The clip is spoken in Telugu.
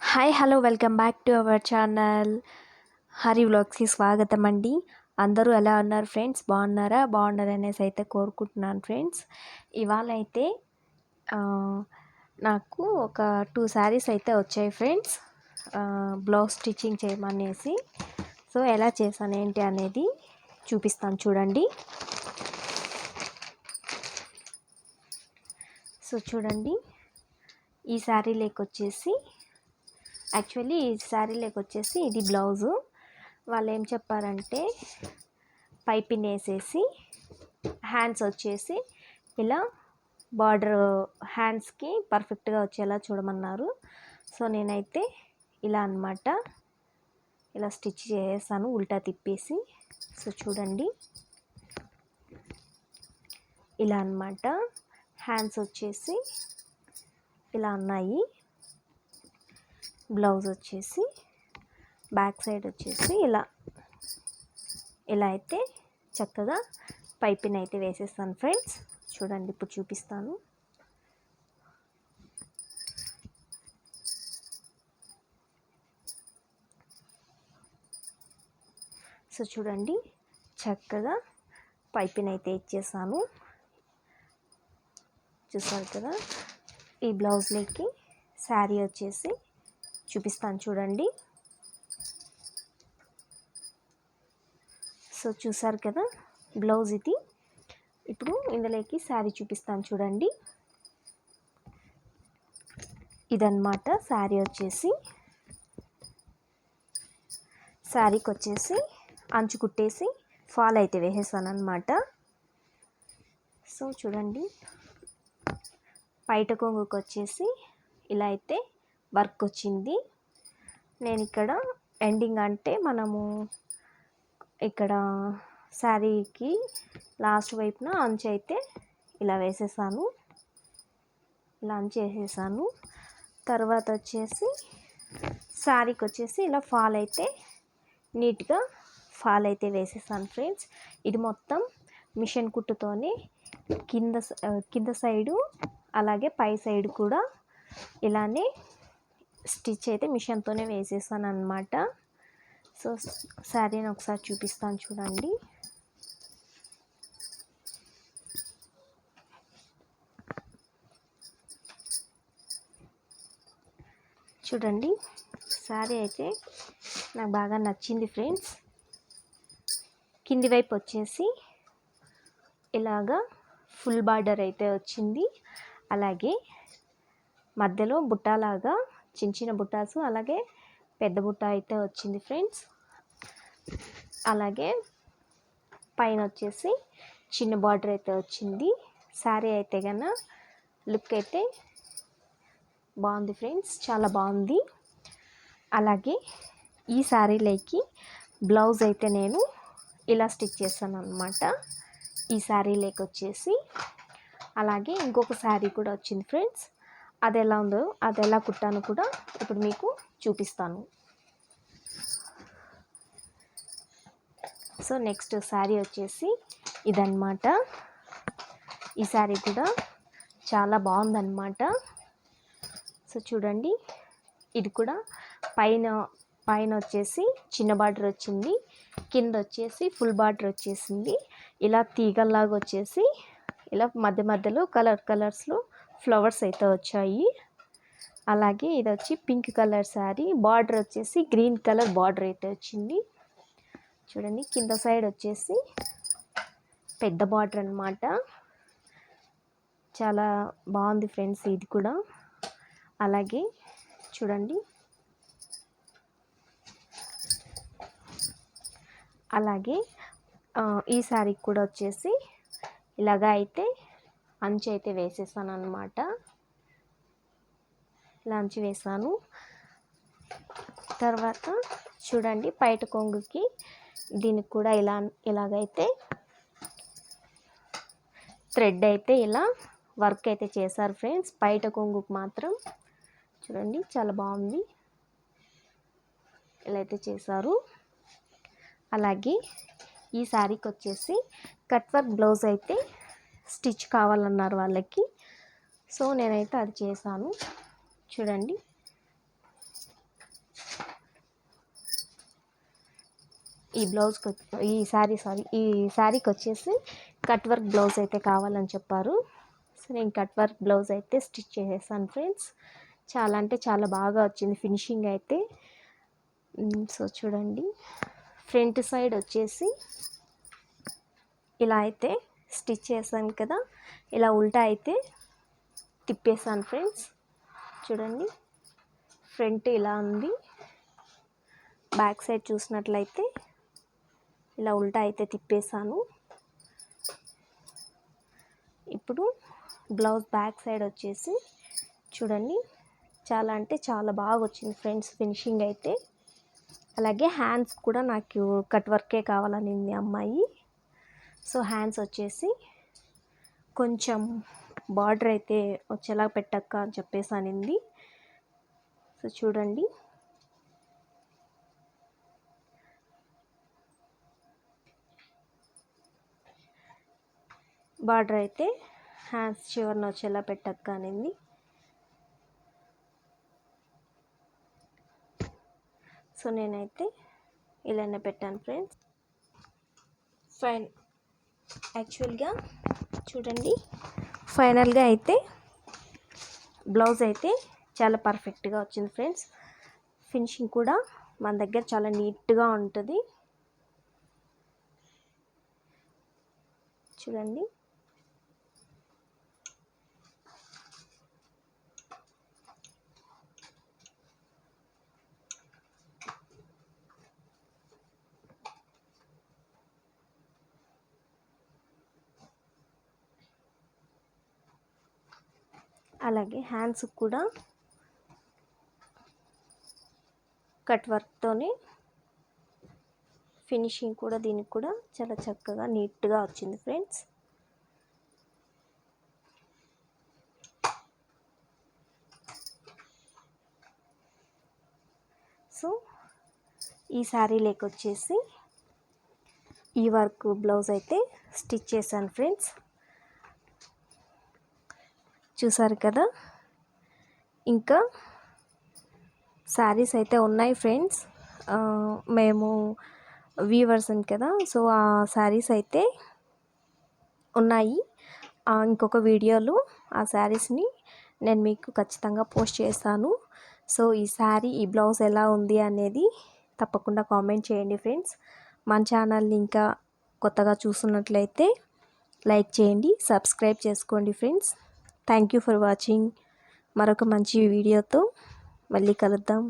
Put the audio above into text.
Hi hello welcome back to our channel Hari వ్లాగ్స్కి స్వాగతం అండి. అందరూ ఎలా ఉన్నారు ఫ్రెండ్స్? బాగున్నారనేసి అయితే కోరుకుంటున్నాను ఫ్రెండ్స్. ఇవాళ అయితే నాకు ఒక 2 శారీస్ అయితే వచ్చాయి ఫ్రెండ్స్, బ్లౌజ్ స్టిచ్చింగ్ చేయమనేసి. సో ఎలా చేశాను ఏంటి అనేది చూపిస్తాను చూడండి. సో చూడండి, ఈ శారీ వచ్చేసి యాక్చువల్లీ ఈ శారీ వచ్చేసి ఇది బ్లౌజు. వాళ్ళు ఏం చెప్పారంటే పైపింగ్ వేసేసి హ్యాండ్స్ వచ్చేసి ఇలా బార్డర్ హ్యాండ్స్కి పర్ఫెక్ట్గా వచ్చేలా చూడమన్నారు. సో నేనైతే ఇలా అన్నమాట ఇలా స్టిచ్ చేసాను ఉల్టా తిప్పేసి. సో చూడండి, ఇలా అన్నమాట హ్యాండ్స్ వచ్చేసి ఇలా ఉన్నాయి. బ్లౌజ్ వచ్చేసి బ్యాక్ సైడ్ వచ్చేసి ఇలా అయితే చక్కగా పైపింగ్ అయితే వేసేస్తాను ఫ్రెండ్స్. చూడండి, ఇప్పుడు చూపిస్తాను. సో చూడండి, చక్కగా పైపింగ్ అయితే ఇచ్చేసాను. చూసారు కదా, ఈ బ్లౌజ్లోకి శారీ వచ్చేసి చూపిస్తాను చూడండి. సో చూసారు కదా బ్లౌజ్ ఇది. ఇప్పుడు ఇందులోకి శారీ చూపిస్తాను చూడండి. ఇదన్నమాట శారీ వచ్చేసి. శారీకి వచ్చేసి అంచు కుట్టేసి ఫాల్ అయితే వేసేసాను అన్నమాట. సో చూడండి, పైట కొంగుకి వచ్చేసి ఇలా అయితే వర్క్ వచ్చింది. నేను ఇక్కడ ఎండింగ్ అంటే మనము ఇక్కడ శారీకి లాస్ట్ వైపున అంచు అయితే ఇలా వేసేసాను. ఇలా అంచు వేసేసాను. తర్వాత వచ్చేసి శారీకి వచ్చేసి ఇలా ఫాల్ అయితే నీట్గా ఫాల్ అయితే వేసేసాను ఫ్రెండ్స్. ఇది మొత్తం మిషన్ కుట్టుతోనే కింద సైడు అలాగే పై సైడ్ కూడా ఇలానే స్టిచ్ అయితే మిషన్తోనే వేసేసాను అన్నమాట. సో శారీని ఒకసారి చూపిస్తాను చూడండి. చూడండి, శారీ అయితే నాకు బాగా నచ్చింది ఫ్రెండ్స్. కింది వైపు వచ్చేసి ఇలాగా ఫుల్ బార్డర్ అయితే వచ్చింది. అలాగే మధ్యలో బుట్టలాగా చిన్న చిన్న బుట్టాసు, అలాగే పెద్ద బుట్ట అయితే వచ్చింది ఫ్రెండ్స్. అలాగే పైన వచ్చేసి చిన్న బార్డర్ అయితే వచ్చింది. శారీ అయితే కన్నా లుక్ అయితే బాగుంది ఫ్రెండ్స్, చాలా బాగుంది. అలాగే ఈ శారీలోకి బ్లౌజ్ అయితే నేను ఇలా స్టిచ్ చేస్తాను అన్నమాట. ఈ శారీలోకి వచ్చేసి అలాగే ఇంకొక శారీ కూడా వచ్చింది ఫ్రెండ్స్. అది ఎలా ఉందో, అది ఎలా కుట్టాను కూడా ఇప్పుడు మీకు చూపిస్తాను. సో నెక్స్ట్ శారీ వచ్చేసి ఇదన్నమాట. ఈ శారీ కూడా చాలా బాగుందన్నమాట. సో చూడండి, ఇది కూడా పైన వచ్చేసి చిన్న బార్డర్ వచ్చింది, కింద వచ్చేసి ఫుల్ బార్డర్ వచ్చేసింది. ఇలా తీగల్లాగా వచ్చేసి ఇలా మధ్య మధ్యలో కలర్స్లో ఫ్లవర్స్ అయితే వచ్చాయి. అలాగే ఇది వచ్చి పింక్ కలర్ శారీ, బార్డర్ వచ్చేసి గ్రీన్ కలర్ బార్డర్ అయితే వచ్చింది. చూడండి, కింద సైడ్ వచ్చేసి పెద్ద బార్డర్ అన్నమాట. చాలా బాగుంది ఫ్రెండ్స్ ఇది కూడా. అలాగే చూడండి, అలాగే ఈ శారీకి కూడా వచ్చేసి ఇలాగా అయితే అంచు అయితే వేసేసాను అన్నమాట. ఇలా అంచు వేసాను. తర్వాత చూడండి, పైట కొంగుకి దీనికి కూడా ఇలాగైతే థ్రెడ్ అయితే ఇలా వర్క్ అయితే చేశారు ఫ్రెండ్స్. పైట కొంగుకి మాత్రం చూడండి చాలా బాగుంది, ఇలా అయితే చేశారు. అలాగే ఈ శారీకి వచ్చేసి కట్ వర్క్ బ్లౌజ్ అయితే స్టిచ్ కావాలన్నారు వాళ్ళకి. సో నేనైతే అది చేశాను. చూడండి, ఈ బ్లౌజ్కి ఈ శారీకి వచ్చేసి కట్ వర్క్ బ్లౌజ్ అయితే కావాలని చెప్పారు. సో నేను కట్ వర్క్ బ్లౌజ్ అయితే స్టిచ్ చేసేసాను ఫ్రెండ్స్. చాలా అంటే చాలా బాగా వచ్చింది ఫినిషింగ్ అయితే. సో చూడండి, ఫ్రంట్ సైడ్ వచ్చేసి ఇలా అయితే స్టిచ్ చేశాను కదా, ఇలా ఉల్టా అయితే తిప్పేసాను ఫ్రెండ్స్. చూడండి, ఫ్రంట్ ఇలా ఉంది, బ్యాక్ సైడ్ చూసినట్లయితే ఇలా ఉల్టా అయితే తిప్పేసాను. ఇప్పుడు బ్లౌజ్ బ్యాక్ సైడ్ వచ్చేసి చూడండి, చాలా అంటే చాలా బాగా వచ్చింది ఫ్రెండ్స్ ఫినిషింగ్ అయితే. అలాగే హ్యాండ్స్ కూడా నాకు కట్ వర్కే కావాలనింది అమ్మాయి. సో హ్యాండ్స్ వచ్చేసి కొంచెం బార్డర్ అయితే వచ్చేలా పెట్టక్క అని చెప్పేసి అనింది. సో చూడండి, బార్డర్ అయితే హ్యాండ్స్ చివరిన వచ్చేలా పెట్టక్క అనింది. సో నేనైతే ఇలానే పెట్టాను ఫ్రెండ్స్. యాక్చువల్గా చూడండి, ఫైనల్గా అయితే బ్లౌజ్ అయితే చాలా పర్ఫెక్ట్గా వచ్చింది ఫ్రెండ్స్. ఫినిషింగ్ కూడా మన దగ్గర చాలా నీట్గా ఉంటుంది. చూడండి, అలాగే హ్యాండ్స్ కూడా కట్ వర్క్తోనే ఫినిషింగ్ కూడా దీనికి కూడా చాలా చక్కగా నీట్గా వచ్చింది ఫ్రెండ్స్. సో ఈ శారీ లేక వచ్చేసి ఈ వర్క్ బ్లౌజ్ అయితే స్టిచ్ చేశాను ఫ్రెండ్స్. చూసారు కదా, ఇంకా శారీస్ అయితే ఉన్నాయి ఫ్రెండ్స్. మేము వీవర్స్ అని కదా, సో ఆ శారీస్ అయితే ఉన్నాయి. ఇంకొక వీడియోలో ఆ శారీస్ని నేను మీకు ఖచ్చితంగా పోస్ట్ చేస్తాను. సో ఈ శారీ ఈ బ్లౌజ్ ఎలా ఉంది అనేది తప్పకుండా కామెంట్ చేయండి ఫ్రెండ్స్. మన ఛానల్ని ఇంకా కొత్తగా చూస్తున్నట్లయితే లైక్ చేయండి, సబ్స్క్రైబ్ చేసుకోండి friends. Thank you for watching. మరొక మంచి వీడియోతో మళ్ళీ కలుద్దాం.